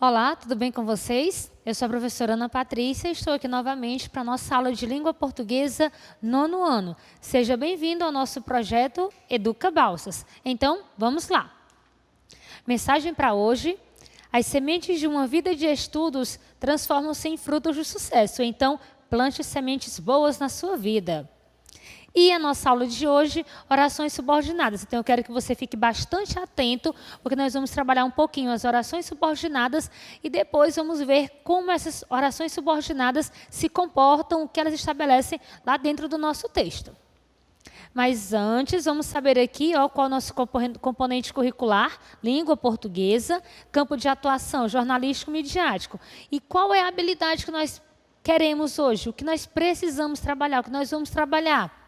Olá, tudo bem com vocês? Eu sou a professora Ana Patrícia e estou aqui novamente para a nossa aula de língua portuguesa nono ano. Seja bem-vindo ao nosso projeto Educa Balsas. Então, vamos lá. Mensagem para hoje: as sementes de uma vida de estudos transformam-se em frutos de sucesso. Então, plante sementes boas na sua vida. E a nossa aula de hoje, orações subordinadas. Então, eu quero que você fique bastante atento, porque nós vamos trabalhar um pouquinho as orações subordinadas e depois vamos ver como essas orações subordinadas se comportam, o que elas estabelecem lá dentro do nosso texto. Mas antes, vamos saber aqui qual é o nosso componente curricular: língua portuguesa, campo de atuação, jornalístico midiático. E qual é a habilidade que nós queremos hoje, o que nós precisamos trabalhar, o que nós vamos trabalhar?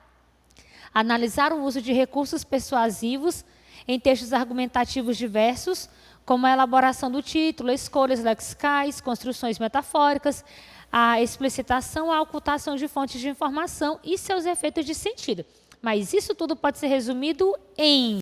Analisar o uso de recursos persuasivos em textos argumentativos diversos, como a elaboração do título, escolhas lexicais, construções metafóricas, a explicitação, a ocultação de fontes de informação e seus efeitos de sentido. Mas isso tudo pode ser resumido em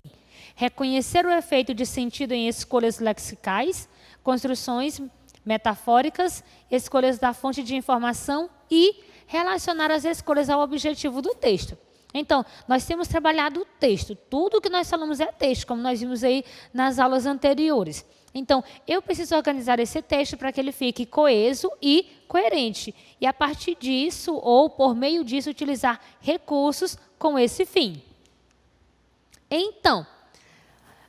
reconhecer o efeito de sentido em escolhas lexicais, construções metafóricas, escolhas da fonte de informação e relacionar as escolhas ao objetivo do texto. Então, nós temos trabalhado o texto. Tudo que nós falamos é texto, como nós vimos aí nas aulas anteriores. Então, eu preciso organizar esse texto para que ele fique coeso e coerente. E, a partir disso, ou por meio disso, utilizar recursos com esse fim. Então,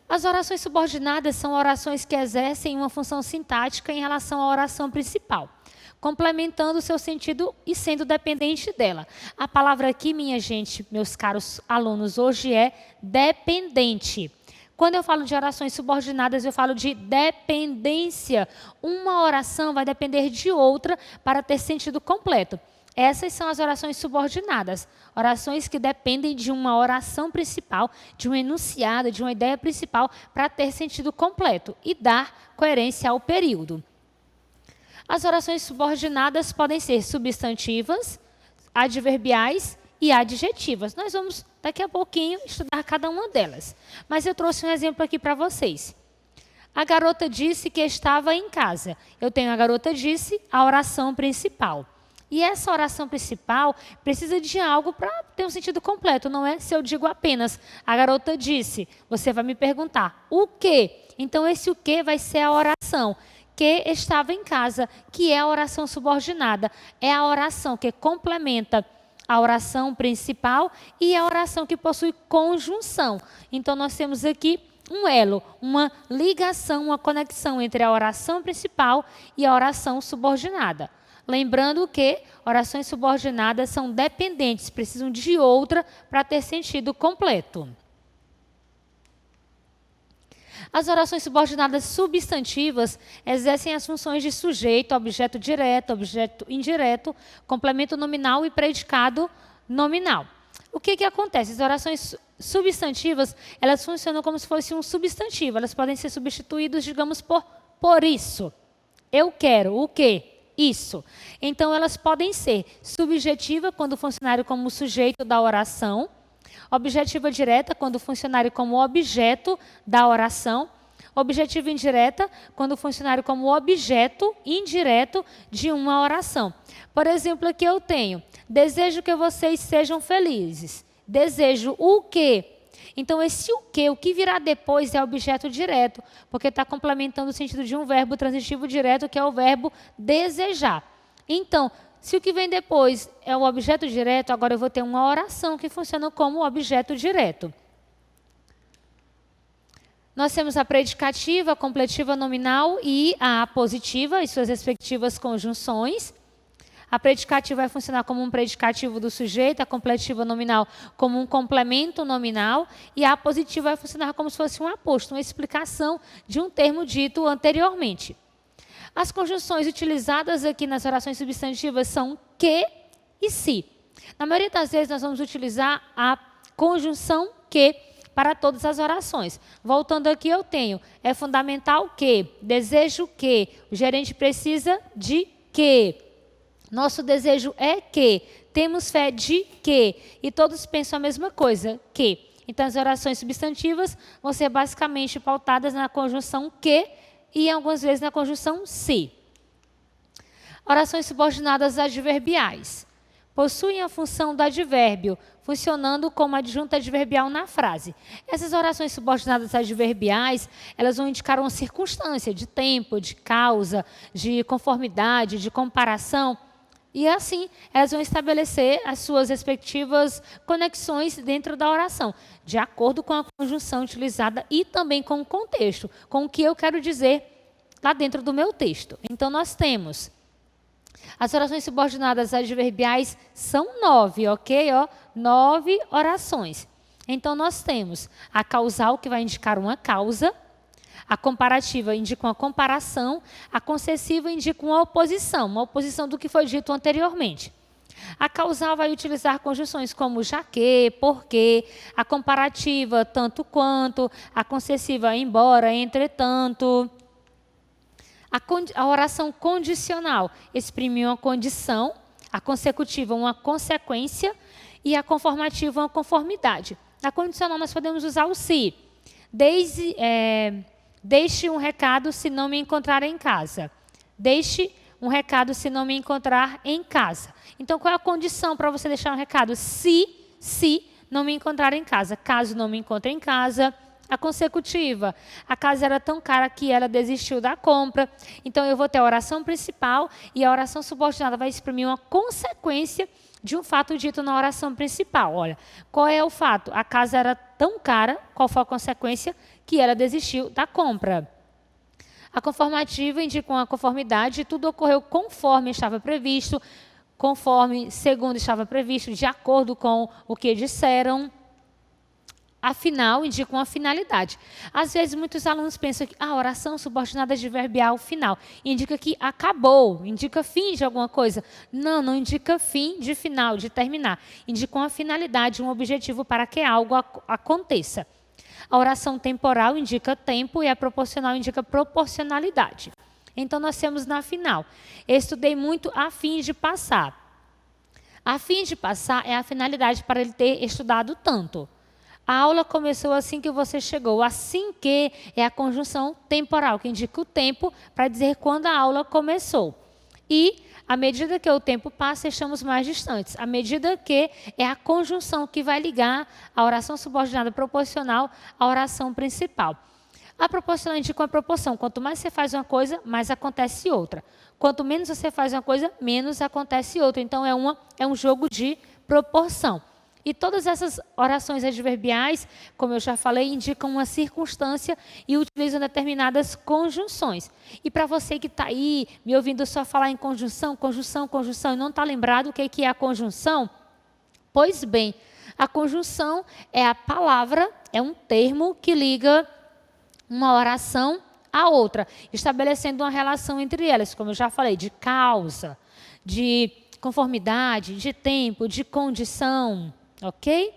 as orações subordinadas são orações que exercem uma função sintática em relação à oração principal, complementando o seu sentido e sendo dependente dela. A palavra aqui, minha gente, meus caros alunos, hoje é dependente. Quando eu falo de orações subordinadas, eu falo de dependência. Uma oração vai depender de outra para ter sentido completo. Essas são as orações subordinadas, orações que dependem de uma oração principal, de um enunciado, de uma ideia principal para ter sentido completo e dar coerência ao período. As orações subordinadas podem ser substantivas, adverbiais e adjetivas. Nós vamos, daqui a pouquinho, estudar cada uma delas. Mas eu trouxe um exemplo aqui para vocês. A garota disse que estava em casa. Eu tenho a garota disse, a oração principal. E essa oração principal precisa de algo para ter um sentido completo, não é se eu digo apenas a garota disse. Você vai me perguntar, o quê? Então, esse o quê vai ser a oração que estava em casa, que é a oração subordinada. É a oração que complementa a oração principal e a oração que possui conjunção. Então, nós temos aqui um elo, uma ligação, uma conexão entre a oração principal e a oração subordinada. Lembrando que orações subordinadas são dependentes, precisam de outra para ter sentido completo. As orações subordinadas substantivas exercem as funções de sujeito, objeto direto, objeto indireto, complemento nominal e predicado nominal. O que acontece? As orações substantivas, elas funcionam como se fosse um substantivo. Elas podem ser substituídas, digamos, por isso. Eu quero o quê? Isso. Então, elas podem ser subjetiva, quando o funcionário como sujeito da oração, objetiva direta, quando o funcionário como objeto da oração, objetiva indireta, quando o funcionário como objeto indireto de uma oração. Por exemplo, aqui eu tenho, desejo que vocês sejam felizes. Desejo o quê? Então, esse o que virá depois é objeto direto, porque está complementando o sentido de um verbo transitivo direto, que é o verbo desejar. Então, se o que vem depois é o objeto direto, agora eu vou ter uma oração que funciona como objeto direto. Nós temos a predicativa, a completiva nominal e a apositiva e suas respectivas conjunções. A predicativa vai funcionar como um predicativo do sujeito, a completiva nominal como um complemento nominal e a apositiva vai funcionar como se fosse um aposto, uma explicação de um termo dito anteriormente. As conjunções utilizadas aqui nas orações substantivas são que e se. Na maioria das vezes nós vamos utilizar a conjunção que para todas as orações. Voltando aqui eu tenho, é fundamental que, desejo que, o gerente precisa de que. Nosso desejo é que, temos fé de que, e todos pensam a mesma coisa, que. Então, as orações substantivas vão ser basicamente pautadas na conjunção que e algumas vezes na conjunção se. Orações subordinadas adverbiais. Possuem a função do advérbio, funcionando como adjunto adverbial na frase. Essas orações subordinadas adverbiais, elas vão indicar uma circunstância de tempo, de causa, de conformidade, de comparação. E assim, elas vão estabelecer as suas respectivas conexões dentro da oração, de acordo com a conjunção utilizada e também com o contexto, com o que eu quero dizer lá dentro do meu texto. Então, nós temos as orações subordinadas adverbiais são 9, ok? 9 orações. Então, nós temos a causal, que vai indicar uma causa, a comparativa indica uma comparação, a concessiva indica uma oposição do que foi dito anteriormente. A causal vai utilizar conjunções como já que, porque, a comparativa tanto quanto, a concessiva embora, entretanto. A oração condicional exprime uma condição, a consecutiva uma consequência e a conformativa uma conformidade. Na condicional nós podemos usar o se. Deixe um recado se não me encontrar em casa. Deixe um recado se não me encontrar em casa. Então, qual é a condição para você deixar um recado? Se não me encontrar em casa. Caso não me encontre em casa. A consecutiva, a casa era tão cara que ela desistiu da compra. Então, eu vou ter a oração principal e a oração subordinada vai exprimir uma consequência de um fato dito na oração principal. Olha, qual é o fato? A casa era tão cara, qual foi a consequência? Que ela desistiu da compra. A conformativa indica uma conformidade, tudo ocorreu conforme estava previsto, segundo estava previsto, de acordo com o que disseram. Afinal, indica uma finalidade. Às vezes, muitos alunos pensam que a oração subordinada adverbial final indica que acabou, indica fim de alguma coisa. Não, não indica fim de final, de terminar. Indica uma finalidade, um objetivo para que algo aconteça. A oração temporal indica tempo e a proporcional indica proporcionalidade. Então, nós temos na final. Estudei muito a fim de passar. A fim de passar é a finalidade para ele ter estudado tanto. A aula começou assim que você chegou. Assim que é a conjunção temporal, que indica o tempo para dizer quando a aula começou. E, à medida que o tempo passa, estamos mais distantes. À medida que é a conjunção que vai ligar a oração subordinada proporcional à oração principal. A proporcional indica uma proporção. Quanto mais você faz uma coisa, mais acontece outra. Quanto menos você faz uma coisa, menos acontece outra. Então, é um jogo de proporção. E todas essas orações adverbiais, como eu já falei, indicam uma circunstância e utilizam determinadas conjunções. E para você que está aí me ouvindo só falar em conjunção, e não está lembrado o que é a conjunção? Pois bem, a conjunção é a palavra, é um termo que liga uma oração à outra, estabelecendo uma relação entre elas, como eu já falei, de causa, de conformidade, de tempo, de condição. Ok?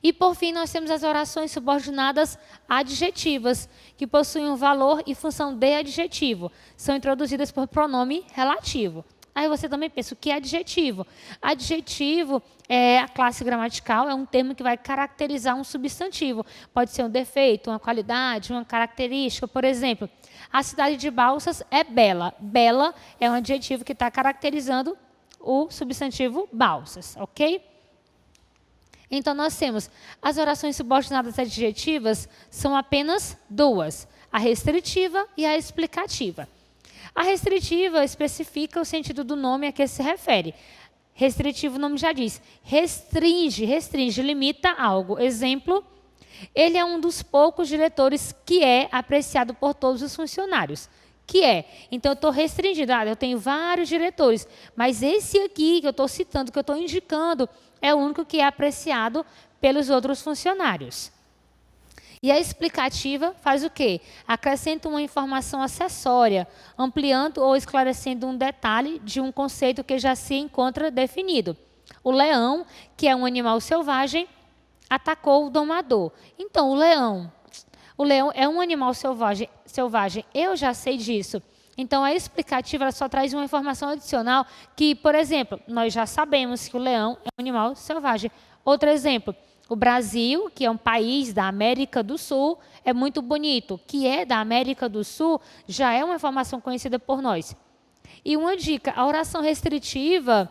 E, por fim, nós temos as orações subordinadas adjetivas, que possuem um valor e função de adjetivo. São introduzidas por pronome relativo. Aí você também pensa, o que é adjetivo? Adjetivo é a classe gramatical, é um termo que vai caracterizar um substantivo. Pode ser um defeito, uma qualidade, uma característica. Por exemplo, a cidade de Balsas é bela. Bela é um adjetivo que está caracterizando o substantivo Balsas, ok? Então, nós temos as orações subordinadas adjetivas, são apenas duas, a restritiva e a explicativa. A restritiva especifica o sentido do nome a que se refere. Restritivo, o nome já diz, restringe, limita algo. Exemplo, ele é um dos poucos diretores que é apreciado por todos os funcionários. Então, eu estou restringindo, eu tenho vários diretores, mas esse aqui que eu estou citando, que eu estou indicando, é o único que é apreciado pelos outros funcionários. E a explicativa faz o quê? Acrescenta uma informação acessória, ampliando ou esclarecendo um detalhe de um conceito que já se encontra definido. O leão, que é um animal selvagem, atacou o domador. Então, o leão é um animal selvagem, eu já sei disso. Então, a explicativa ela só traz uma informação adicional que, por exemplo, nós já sabemos que o leão é um animal selvagem. Outro exemplo, o Brasil, que é um país da América do Sul, é muito bonito. Que é da América do Sul já é uma informação conhecida por nós. E uma dica, a oração restritiva,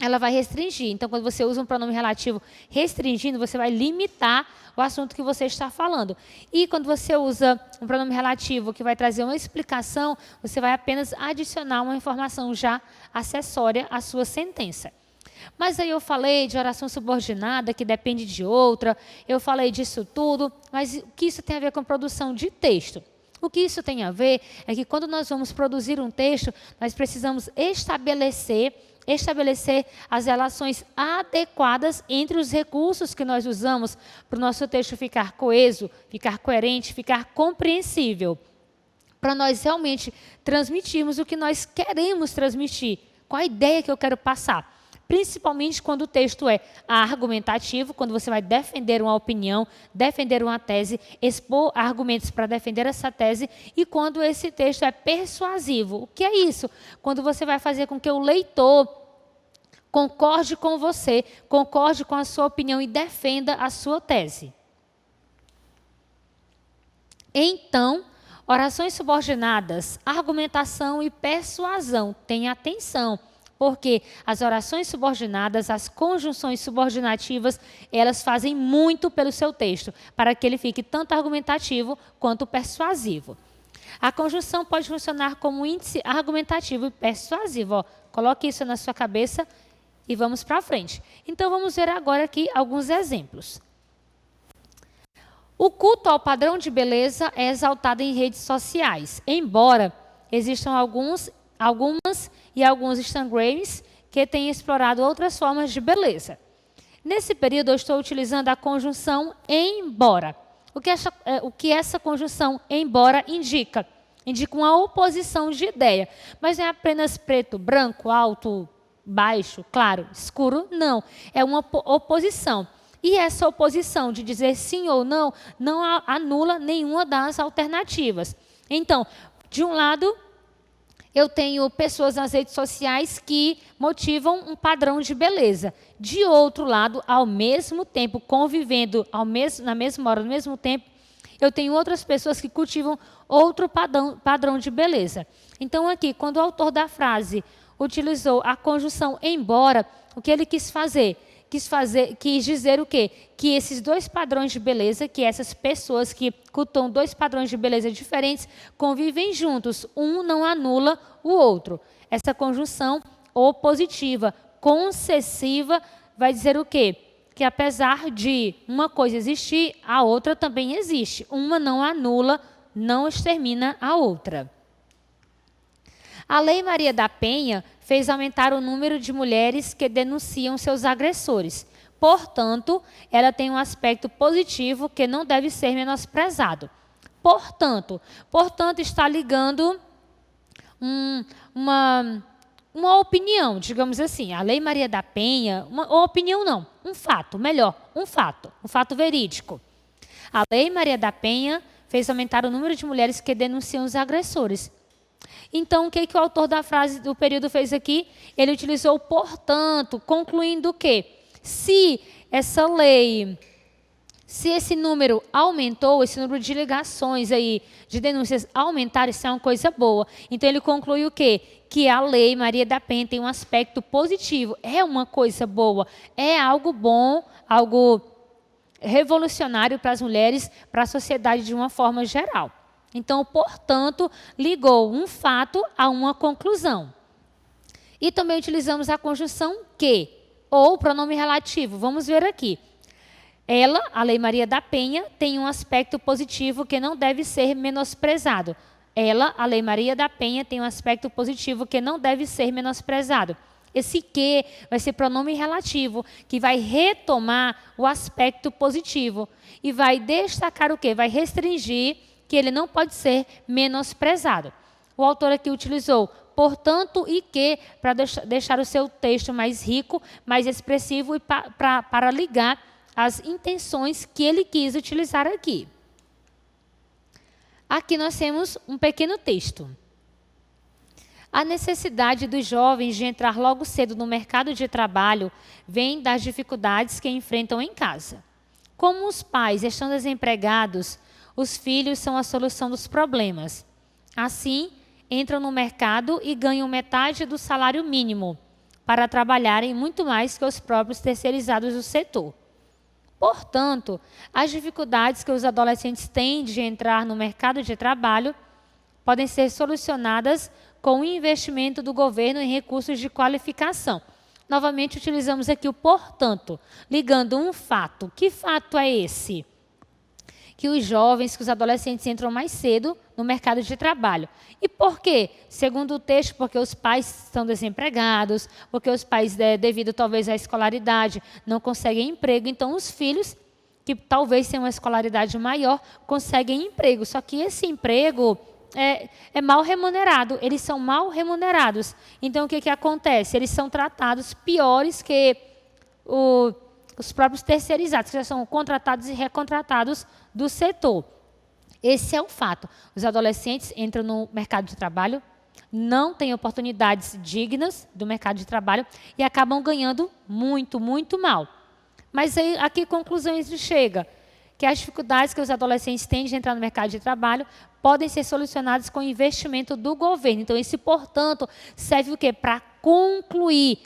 ela vai restringir. Então, quando você usa um pronome relativo restringindo, você vai limitar o assunto que você está falando. E quando você usa um pronome relativo que vai trazer uma explicação, você vai apenas adicionar uma informação já acessória à sua sentença. Mas aí eu falei de oração subordinada, que depende de outra, eu falei disso tudo, mas o que isso tem a ver com produção de texto? O que isso tem a ver é que quando nós vamos produzir um texto, nós precisamos estabelecer as relações adequadas entre os recursos que nós usamos para o nosso texto ficar coeso, ficar coerente, ficar compreensível, para nós realmente transmitirmos o que nós queremos transmitir, qual a ideia que eu quero passar. Principalmente quando o texto é argumentativo, quando você vai defender uma opinião, defender uma tese, expor argumentos para defender essa tese, e quando esse texto é persuasivo. O que é isso? Quando você vai fazer com que o leitor concorde com você, concorde com a sua opinião e defenda a sua tese. Então, orações subordinadas, argumentação e persuasão. Tenha atenção. Porque as orações subordinadas, as conjunções subordinativas, elas fazem muito pelo seu texto, para que ele fique tanto argumentativo quanto persuasivo. A conjunção pode funcionar como índice argumentativo e persuasivo. Ó, coloque isso na sua cabeça e vamos para frente. Então, vamos ver agora aqui alguns exemplos. O culto ao padrão de beleza é exaltado em redes sociais, embora existam algumas e alguns Instagrams que têm explorado outras formas de beleza. Nesse período, eu estou utilizando a conjunção embora. O que essa conjunção embora indica? Indica uma oposição de ideia. Mas não é apenas preto, branco, alto, baixo, claro, escuro, não. É uma oposição. E essa oposição de dizer sim ou não anula nenhuma das alternativas. Então, de um lado, eu tenho pessoas nas redes sociais que motivam um padrão de beleza. De outro lado, ao mesmo tempo, convivendo na mesma hora, no mesmo tempo, eu tenho outras pessoas que cultivam outro padrão de beleza. Então, aqui, quando o autor da frase utilizou a conjunção embora, o que ele quis fazer? Quis dizer o quê? Que esses dois padrões de beleza, que essas pessoas que cultuam dois padrões de beleza diferentes, convivem juntos. Um não anula o outro. Essa conjunção opositiva, concessiva, vai dizer o quê? Que apesar de uma coisa existir, a outra também existe. Uma não anula, não extermina a outra. A Lei Maria da Penha fez aumentar o número de mulheres que denunciam seus agressores. Portanto, ela tem um aspecto positivo que não deve ser menosprezado. Portanto está ligando uma opinião, digamos assim. A Lei Maria da Penha, uma opinião não, um fato verídico. A Lei Maria da Penha fez aumentar o número de mulheres que denunciam os agressores. Então, o que o autor da frase do período fez aqui? Ele utilizou portanto, concluindo o quê? Se esse número aumentou, esse número de ligações aí, de denúncias aumentar, isso é uma coisa boa. Então, ele conclui o quê? Que a Lei Maria da Penha tem um aspecto positivo, é uma coisa boa, é algo bom, algo revolucionário para as mulheres, para a sociedade de uma forma geral. Então, portanto, ligou um fato a uma conclusão. E também utilizamos a conjunção que, ou pronome relativo. Vamos ver aqui. Ela, a Lei Maria da Penha, tem um aspecto positivo que não deve ser menosprezado. Ela, a Lei Maria da Penha, tem um aspecto positivo que não deve ser menosprezado. Esse que vai ser pronome relativo, que vai retomar o aspecto positivo. E vai destacar o quê? Vai restringir que ele não pode ser menosprezado. O autor aqui utilizou portanto e que para deixar o seu texto mais rico, mais expressivo e para ligar as intenções que ele quis utilizar aqui. Aqui nós temos um pequeno texto. A necessidade dos jovens de entrar logo cedo no mercado de trabalho vem das dificuldades que enfrentam em casa. Como os pais estão desempregados, os filhos são a solução dos problemas. Assim, entram no mercado e ganham metade do salário mínimo para trabalharem muito mais que os próprios terceirizados do setor. Portanto, as dificuldades que os adolescentes têm de entrar no mercado de trabalho podem ser solucionadas com o investimento do governo em recursos de qualificação. Novamente, utilizamos aqui o portanto, ligando um fato. Que fato é esse? Que os jovens, que os adolescentes entram mais cedo no mercado de trabalho. E por quê? Segundo o texto, porque os pais estão desempregados, porque os pais, devido talvez à escolaridade, não conseguem emprego. Então, os filhos, que talvez tenham uma escolaridade maior, conseguem emprego. Só que esse emprego é mal remunerado, eles são mal remunerados. Então, o que acontece? Eles são tratados piores que os próprios terceirizados, que já são contratados e recontratados do setor. Esse é o fato. Os adolescentes entram no mercado de trabalho, não têm oportunidades dignas do mercado de trabalho e acabam ganhando muito, muito mal. Mas aí, a que conclusão isso chega? Que as dificuldades que os adolescentes têm de entrar no mercado de trabalho podem ser solucionadas com o investimento do governo. Então, esse, portanto, serve o quê? Para concluir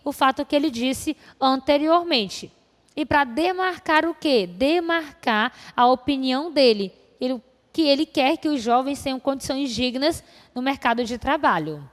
o fato que ele disse anteriormente. E para demarcar o quê? Demarcar a opinião dele. Que ele quer que os jovens tenham condições dignas no mercado de trabalho.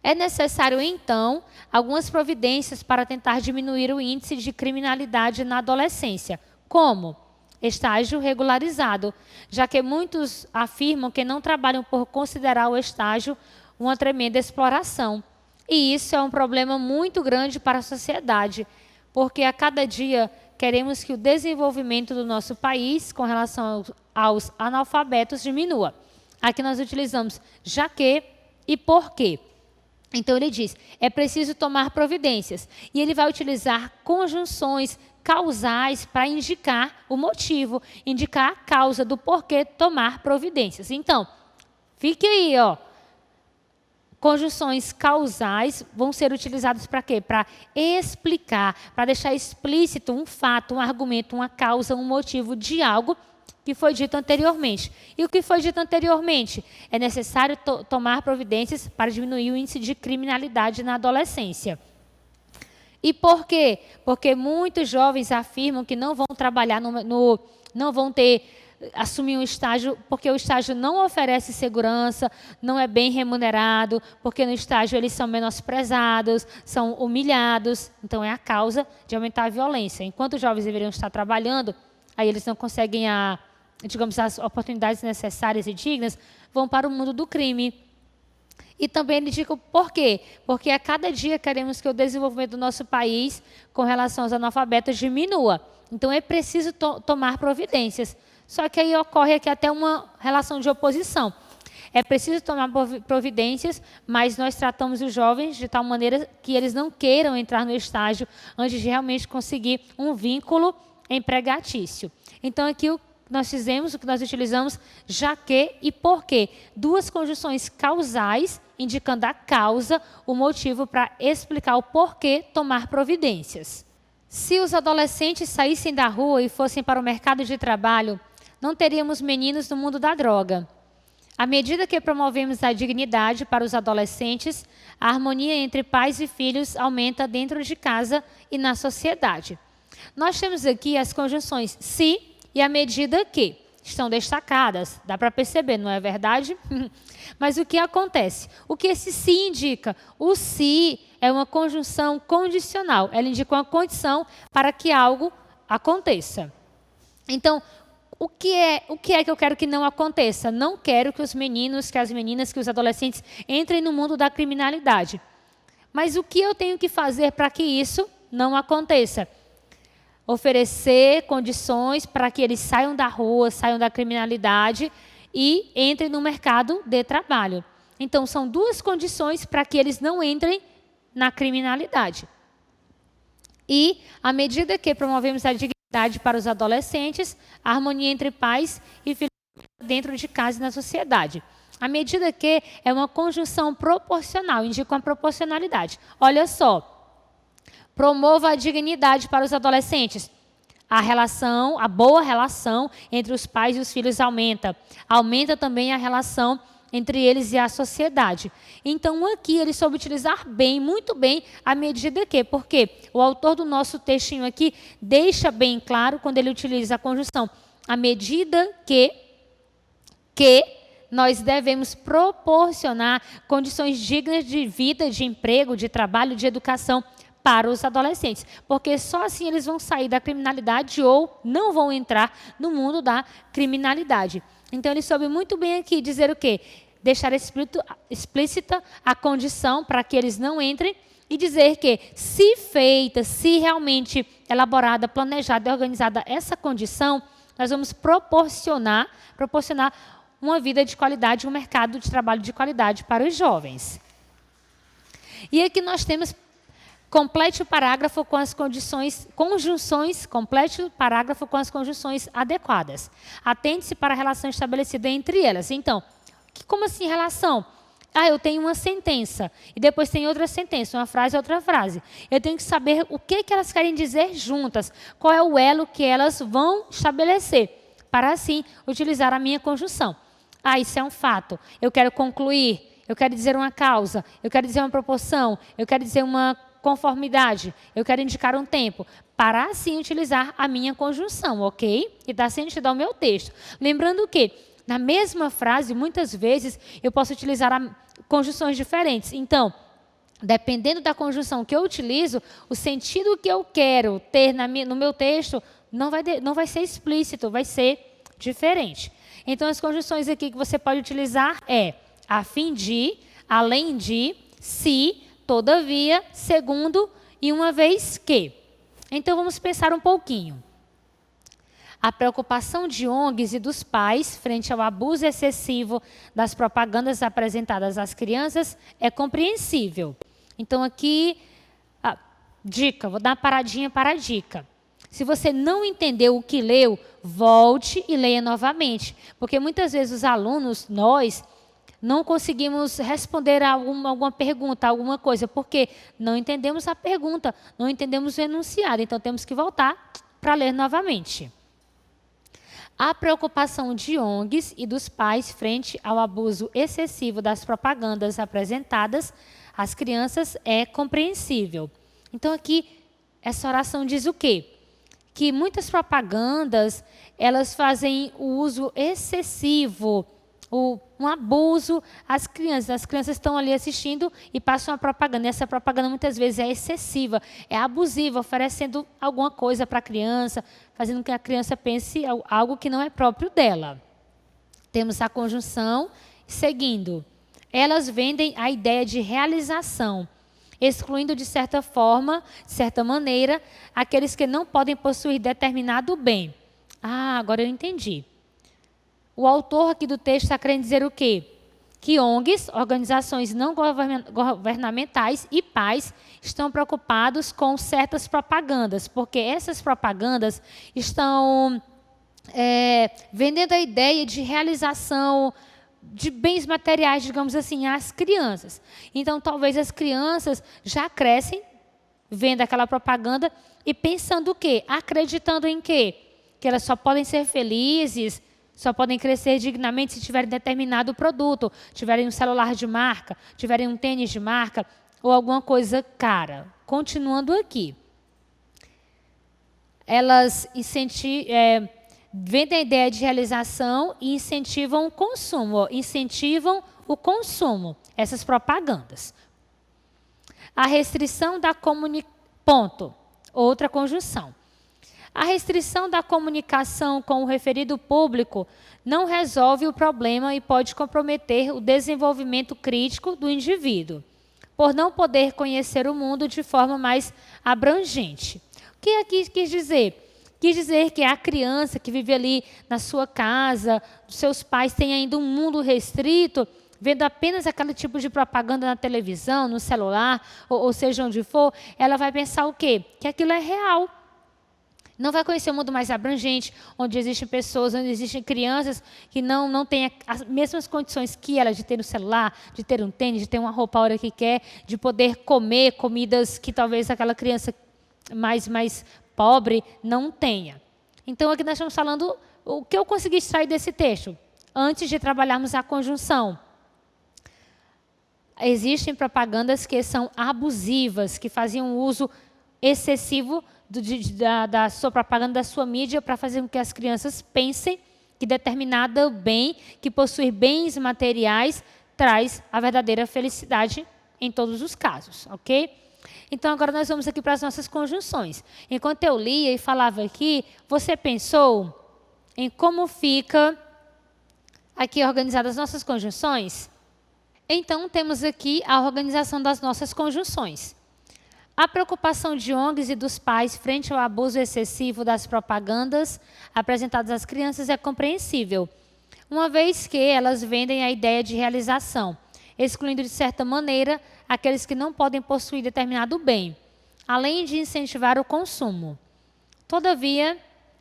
É necessário, então, algumas providências para tentar diminuir o índice de criminalidade na adolescência. Como? Estágio regularizado, já que muitos afirmam que não trabalham por considerar o estágio uma tremenda exploração. E isso é um problema muito grande para a sociedade, porque a cada dia queremos que o desenvolvimento do nosso país com relação aos analfabetos diminua. Aqui nós utilizamos já que e por quê. Então ele diz, é preciso tomar providências. E ele vai utilizar conjunções causais para indicar o motivo, indicar a causa do porquê tomar providências. Então, fique aí, ó. Conjunções causais vão ser utilizadas para quê? Para explicar, para deixar explícito um fato, um argumento, uma causa, um motivo de algo que foi dito anteriormente. E o que foi dito anteriormente? É necessário tomar providências para diminuir o índice de criminalidade na adolescência. E por quê? Porque muitos jovens afirmam que não vão trabalhar, não vão assumir um estágio, porque o estágio não oferece segurança, não é bem remunerado, porque no estágio eles são menosprezados, são humilhados. Então, é a causa de aumentar a violência. Enquanto os jovens deveriam estar trabalhando, aí eles não conseguem as oportunidades necessárias e dignas, vão para o mundo do crime. E também ele diz por quê? Porque a cada dia queremos que o desenvolvimento do nosso país com relação aos analfabetos diminua. Então é preciso tomar providências. Só que aí ocorre aqui até uma relação de oposição. É preciso tomar providências, mas nós tratamos os jovens de tal maneira que eles não queiram entrar no estágio antes de realmente conseguir um vínculo empregatício. Então aqui o que nós utilizamos, já que e por quê. Duas conjunções causais, indicando a causa, o motivo para explicar o porquê tomar providências. Se os adolescentes saíssem da rua e fossem para o mercado de trabalho, não teríamos meninos no mundo da droga. À medida que promovemos a dignidade para os adolescentes, a harmonia entre pais e filhos aumenta dentro de casa e na sociedade. Nós temos aqui as conjunções se e à medida que estão destacadas, dá para perceber, não é verdade? Mas o que acontece? O que esse se indica? O se é uma conjunção condicional, ela indica uma condição para que algo aconteça. Então, o que é que eu quero que não aconteça? Não quero que os meninos, que as meninas, que os adolescentes entrem no mundo da criminalidade. Mas o que eu tenho que fazer para que isso não aconteça? Oferecer condições para que eles saiam da rua, saiam da criminalidade e entrem no mercado de trabalho. Então, são duas condições para que eles não entrem na criminalidade. E, à medida que promovemos a dignidade para os adolescentes, a harmonia entre pais e filhos dentro de casa e na sociedade. A medida que é uma conjunção proporcional, indica uma proporcionalidade. Olha só, promova a dignidade para os adolescentes. A boa relação entre os pais e os filhos aumenta. Aumenta também a relação entre eles e a sociedade. Então, aqui ele soube utilizar bem, muito bem, a medida que. Porque o autor do nosso textinho aqui deixa bem claro, quando ele utiliza a conjunção, a medida que nós devemos proporcionar condições dignas de vida, de emprego, de trabalho, de educação para os adolescentes. Porque só assim eles vão sair da criminalidade ou não vão entrar no mundo da criminalidade. Então, ele soube muito bem aqui dizer o quê? Deixar explícita a condição para que eles não entrem e dizer que, se feita, se realmente elaborada, planejada e organizada essa condição, nós vamos proporcionar uma vida de qualidade, um mercado de trabalho de qualidade para os jovens. E aqui nós temos, complete o parágrafo com as complete o parágrafo com as conjunções adequadas. Atente-se para a relação estabelecida entre elas. Então, como assim relação? Eu tenho uma sentença e depois tem outra sentença, uma frase, outra frase. Eu tenho que saber o que elas querem dizer juntas, qual é o elo que elas vão estabelecer, para assim utilizar a minha conjunção. Isso é um fato. Eu quero concluir, eu quero dizer uma causa, eu quero dizer uma proporção, eu quero dizer uma conformidade, eu quero indicar um tempo, para assim utilizar a minha conjunção, ok? E dar sentido ao meu texto. Lembrando que, na mesma frase, muitas vezes, eu posso utilizar conjunções diferentes. Então, dependendo da conjunção que eu utilizo, o sentido que eu quero ter no meu texto não vai ser explícito, vai ser diferente. Então, as conjunções aqui que você pode utilizar a fim de, além de, se, todavia, segundo e uma vez que. Então, vamos pensar um pouquinho. A preocupação de ONGs e dos pais frente ao abuso excessivo das propagandas apresentadas às crianças é compreensível. Então, aqui, dica, vou dar uma paradinha para a dica. Se você não entendeu o que leu, volte e leia novamente. Porque muitas vezes os alunos, nós, não conseguimos responder a alguma pergunta, alguma coisa, porque não entendemos a pergunta, não entendemos o enunciado. Então, temos que voltar para ler novamente. A preocupação de ONGs e dos pais frente ao abuso excessivo das propagandas apresentadas às crianças é compreensível. Então, aqui, essa oração diz o quê? Que muitas propagandas, elas fazem o uso excessivo, um abuso às crianças. As crianças estão ali assistindo e passam a propaganda. E essa propaganda muitas vezes é excessiva, é abusiva, oferecendo alguma coisa para a criança, fazendo com que a criança pense algo que não é próprio dela. Temos a conjunção, seguindo. Elas vendem a ideia de realização, excluindo de certa forma, de certa maneira, aqueles que não podem possuir determinado bem. Agora eu entendi. O autor aqui do texto está querendo dizer o quê? Que ONGs, organizações não governamentais e pais estão preocupados com certas propagandas, porque essas propagandas estão vendendo a ideia de realização de bens materiais, digamos assim, às crianças. Então, talvez as crianças já crescem vendo aquela propaganda e pensando o quê? Acreditando em quê? Que elas só podem ser felizes, só podem crescer dignamente se tiverem determinado produto, tiverem um celular de marca, tiverem um tênis de marca ou alguma coisa cara. Continuando aqui. Elas vendem a ideia de realização e incentivam o consumo. Incentivam o consumo, essas propagandas. A restrição da comunicação. Ponto. Outra conjunção. A restrição da comunicação com o referido público não resolve o problema e pode comprometer o desenvolvimento crítico do indivíduo, por não poder conhecer o mundo de forma mais abrangente. O que aqui quis dizer? Quis dizer que a criança que vive ali na sua casa, seus pais têm ainda um mundo restrito, vendo apenas aquele tipo de propaganda na televisão, no celular, ou seja onde for, ela vai pensar o quê? Que aquilo é real. Não vai conhecer um mundo mais abrangente, onde existem pessoas, onde existem crianças que não têm as mesmas condições que ela, de ter um celular, de ter um tênis, de ter uma roupa a hora que quer, de poder comer comidas que talvez aquela criança mais pobre não tenha. Então, aqui nós estamos falando o que eu consegui extrair desse texto, antes de trabalharmos a conjunção. Existem propagandas que são abusivas, que faziam uso excessivo da sua propaganda, da sua mídia, para fazer com que as crianças pensem que determinado bem, que possuir bens materiais, traz a verdadeira felicidade em todos os casos, ok? Então, agora nós vamos aqui para as nossas conjunções. Enquanto eu lia e falava aqui, você pensou em como fica aqui organizadas as nossas conjunções? Então, temos aqui a organização das nossas conjunções. A preocupação de ONGs e dos pais frente ao abuso excessivo das propagandas apresentadas às crianças é compreensível, uma vez que elas vendem a ideia de realização, excluindo de certa maneira aqueles que não podem possuir determinado bem, além de incentivar o consumo. Todavia,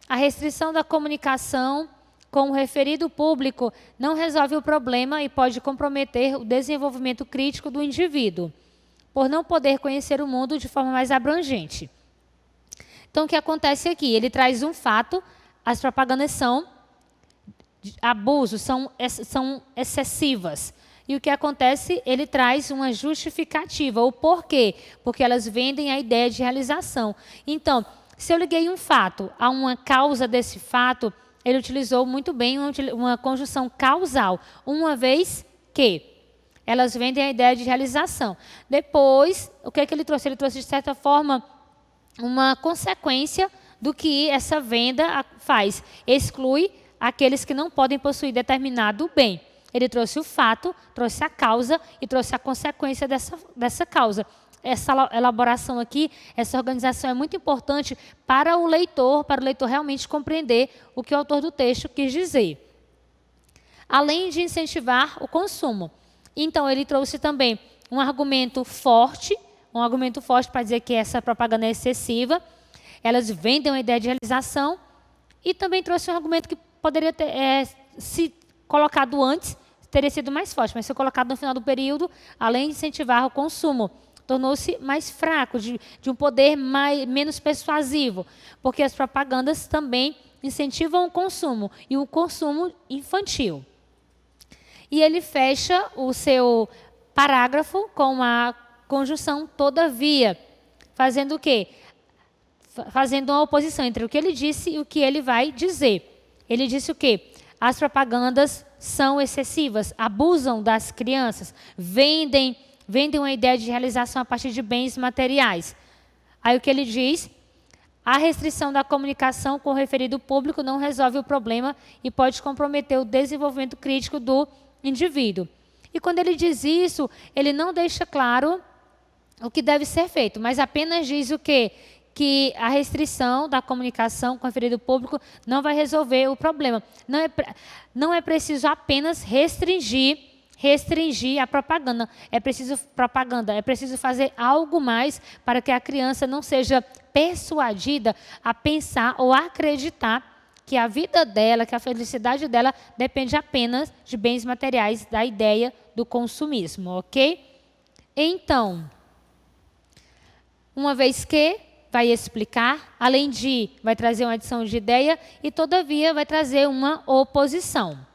a restrição da comunicação com o referido público não resolve o problema e pode comprometer o desenvolvimento crítico do indivíduo, por não poder conhecer o mundo de forma mais abrangente. Então, o que acontece aqui? Ele traz um fato, as propagandas são abusos, são excessivas. E o que acontece? Ele traz uma justificativa, o porquê? Porque elas vendem a ideia de realização. Então, se eu liguei um fato a uma causa desse fato, ele utilizou muito bem uma conjunção causal, uma vez que elas vendem a ideia de realização. Depois, o que é que ele trouxe? Ele trouxe, de certa forma, uma consequência do que essa venda faz. Exclui aqueles que não podem possuir determinado bem. Ele trouxe o fato, trouxe a causa e trouxe a consequência dessa causa. Essa elaboração aqui, essa organização é muito importante para o leitor realmente compreender o que o autor do texto quis dizer. Além de incentivar o consumo. Então, ele trouxe também um argumento forte para dizer que essa propaganda é excessiva, elas vendem uma ideia de realização, e também trouxe um argumento que poderia ter, se colocado antes, teria sido mais forte, mas se colocado no final do período, além de incentivar o consumo, tornou-se mais fraco, de um poder menos persuasivo, porque as propagandas também incentivam o consumo, e o consumo infantil. E ele fecha o seu parágrafo com a conjunção todavia, fazendo o quê? Fazendo uma oposição entre o que ele disse e o que ele vai dizer. Ele disse o quê? As propagandas são excessivas, abusam das crianças, vendem uma ideia de realização a partir de bens materiais. Aí o que ele diz? A restrição da comunicação com o referido público não resolve o problema e pode comprometer o desenvolvimento crítico do indivíduo. E quando ele diz isso, ele não deixa claro o que deve ser feito, mas apenas diz o quê? Que a restrição da comunicação com o referido público não vai resolver o problema. Não é preciso apenas restringir a propaganda. É preciso fazer algo mais para que a criança não seja persuadida a pensar ou a acreditar que a vida dela, que a felicidade dela depende apenas de bens materiais, da ideia do consumismo, ok? Então, uma vez que vai explicar, além de, vai trazer uma adição de ideia e, todavia, vai trazer uma oposição.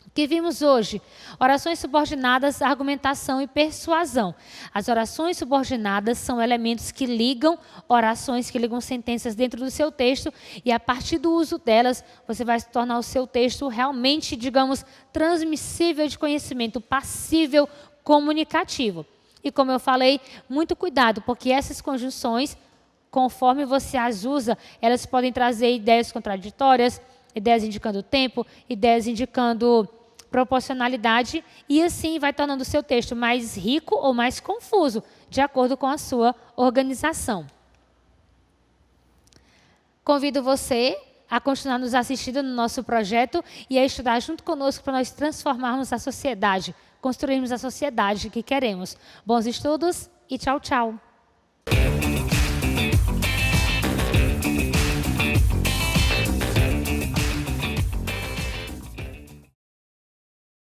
O que vimos hoje? Orações subordinadas, argumentação e persuasão. As orações subordinadas são elementos que ligam orações, que ligam sentenças dentro do seu texto, e a partir do uso delas, você vai tornar o seu texto realmente, digamos, transmissível de conhecimento, passível, comunicativo. E como eu falei, muito cuidado, porque essas conjunções, conforme você as usa, elas podem trazer ideias contraditórias, ideias indicando tempo, ideias indicando proporcionalidade, e assim vai tornando o seu texto mais rico ou mais confuso, de acordo com a sua organização. Convido você a continuar nos assistindo no nosso projeto e a estudar junto conosco para nós transformarmos a sociedade, construirmos a sociedade que queremos. Bons estudos e tchau, tchau!